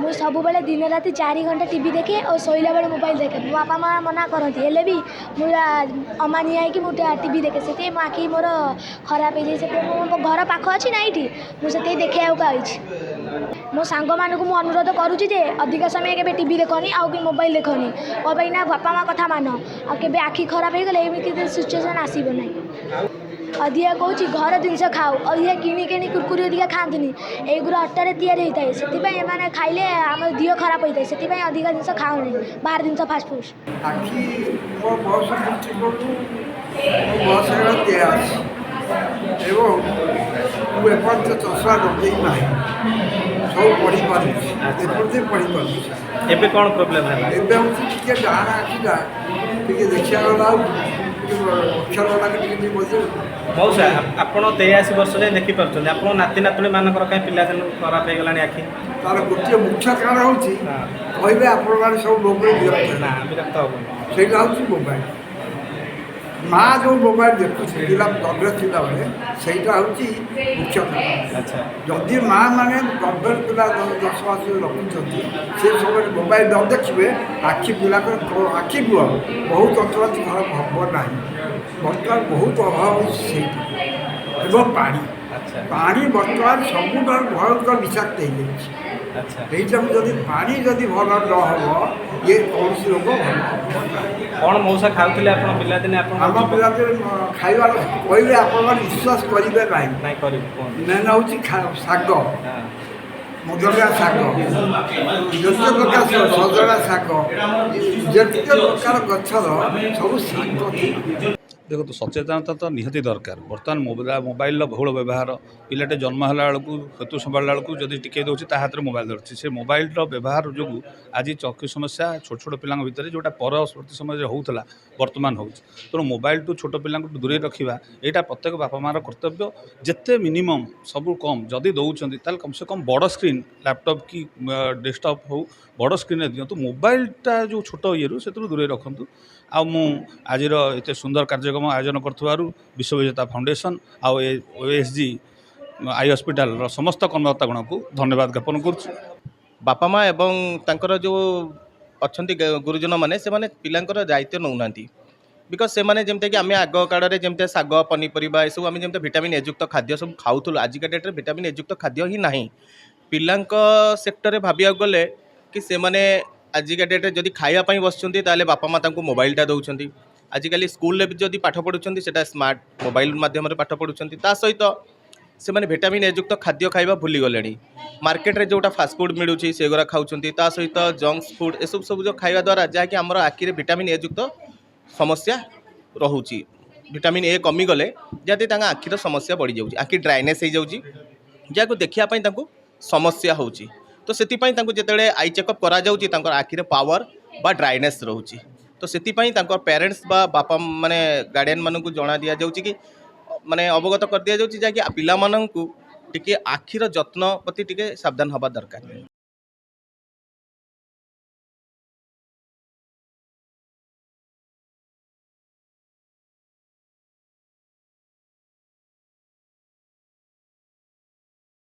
मुझे सब बेले दिन राति 4 घंटा टीवी देखे और शोला बेले मोबाइल देखे। मो बापा माँ मना करती हेले भी मुझे अमानिया है कि मुझे टीवी देखे से मो आखि मोर खराब हो जाए। मो घर पाख अच्छी ना ये मुझे देखा मो सांग मानक मुझे अनुरोध करुँची अधिक समय के टीवी देखनी आउ कि मोबाइल देखनी कहीं ना बापा माँ कथा मान आके आखि खराब हो गले एमती सिचुएसन आसब ना। अधिका कौच घर जिनस खाऊ अधिका किणी किणी कुरकुरी अधिका खाती एगुरा अट्टार या से खाइले आम देह खराब होता है से अधिका जिनस खाऊ नहीं बाहर जिनस फास्टफुड। चषा लगे ना सब पढ़ी पारे पढ़ी पारे एबे कौन प्रॉब्लम है एबे टे डाण आखिटा टे देखा गला अक्षर गुड़ा मौसा आपड़ 83 वर्ष जाए देखिपुं आप नाती नातुणी मानकर कहीं पिलादिन खराब हो गला आखि तार गोटे मुख्य कारण हूँ कहे आप सब लोग विरक्त हम से मोबाइल माँ जो मोबाइल देखुँ गर्भ थी सहीटा हूँ मुख्य कारण। अच्छा जदि माँ मैंने गर्भ पिला 10 मास रखुंट से सब मोबाइल न देखिए आखि पिला आखि गुह बहुत अंतराती खराब हम ना बर्तमान बहुत अभाव हो पानी पानी बर्तमान सब भयंकर विषाक्त हो अच्छा यहीटा जदि पानी जदि भल न हम ये कौन रोग भल कौन मौसा खाऊले आप पिलादिने आम पिलादिन खाइबा कहले आप विश्वास करेंगे ना मेन हूँ शाग मधुरिया शाग ଯେତେ ପ୍ରକାର ସଜନା ଶାଗ ଯେତେ ପ୍ରକାର ଗଛର ସବୁ ଶାଗ। देखो सचेतनता तो निहाती दरकार बर्तमान मोबाइल बहुल व्यवहार पिलाटे जन्म है बेलू हेतु संभाला बेलू जब टिके दूसरी ता हाथ में मोबाइल धरती से मोबाइल व्यवहार जो आज चक्षु समस्या छोट छोट पिला भितर जोटा परवर्ती समय होता बर्तमान हो तेणु मोबाइल टू छोट पिला दूरे रखा यहाँ प्रत्येक बापा मार कर्तव्य जिते मिनिमम सब कम जदि दौरान कम से कम बड़ स्क्रीन लैपटॉप कि डेस्कटॉप हो बड़ स्क्रीन दिंतु मोबाइलटा जो छोट ये से दूरे रखु आ मु आज एत सुंदर कार्यक्रम आयोजन कर विश्व विजेता फाउंडेशन आउ OSG आई हॉस्पिटल समस्त कर्मकर्तागण को धन्यवाद ज्ञापन कर। बापा माँ एवं तांकर जो अच्छा गुरुजन मैंने से पिलांकर दायित्व नौना बिकज से मैंने जमते कि आम आग काल जमते शाग पनीपरिया सब आम जमते विटामिन एयुक्त खाद्य सब खाऊल आजिका डेट्रे विटामिन एयुक्त खाद्य ही ना पिलांक सेक्टर भाविया गले कि से मैंने आजिका डेट्रे जदि खायापाई बसुँच बापा माँ मोबाइलटा दौरान आजिकल स्कूल भी जदि पाठ पढ़ुं से स्मार्ट मोबाइल मध्यम पाठ पढ़ुं सहित से मैंने विटामिन एयुक्त खाद्य खाଇବା भूली गले मार्केट रे जोटा फास्टफुड मिलूँ से गुरा खाऊँ सहित जंक्स फूड ए सब जो खाଇବା द्वारा जहाँकि आम आखि विटामिन एयुक्त समस्या रोचे विटामिन ए कमीगले जहाँ आखिर समस्या बढ़ी जाऊँगी आखि ड्राइनेस हो जाऊँगी जहाँ देखापी समस्या हो तो से जिते आई चेकअप करा आखिरे पावर बा ड्राइनेस रोचे तो से पेरेंट्स बा बापा माने गार्डियन मानू जना दि जाऊँ कि माने अवगत कर दि जाऊँ जहाँकि पिला मानू टिके आखिर जत्न प्रति टिके सावधान हवा दरकार।